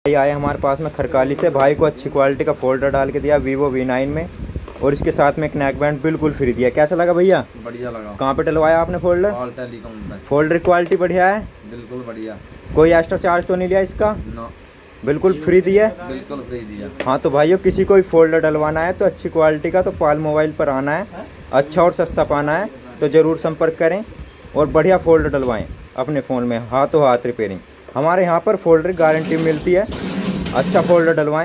भाई आए हमारे पास में खरकाली से, भाई को अच्छी क्वालिटी का फोल्डर डाल के दिया Vivo V9 में, और इसके साथ में एक नेक बैंड बिल्कुल फ्री दिया। कैसा लगा भैया? बढ़िया लगा। कहाँ पे डलवाया आपने फोल्डर? ऑल टेलीकॉम पे। फोल्डर क्वालिटी बढ़िया है? बिल्कुल बढ़िया। कोई एक्स्ट्रा चार्ज तो नहीं लिया इसका? नो, बिल्कुल फ्री दिया? बिल्कुल फ्री दिया। हाँ तो भाइयों, किसी को भी फोल्डर डलवाना है तो अच्छी क्वालिटी का तो पाल मोबाइल पर आना है, अच्छा और सस्ता पाना है तो ज़रूर संपर्क करें और बढ़िया फोल्डर डलवाएं अपने फ़ोन में, हाथों हाथ रिपेयरिंग। हमारे यहाँ पर फोल्डर गारंटी मिलती है, अच्छा फोल्डर डलवाएं।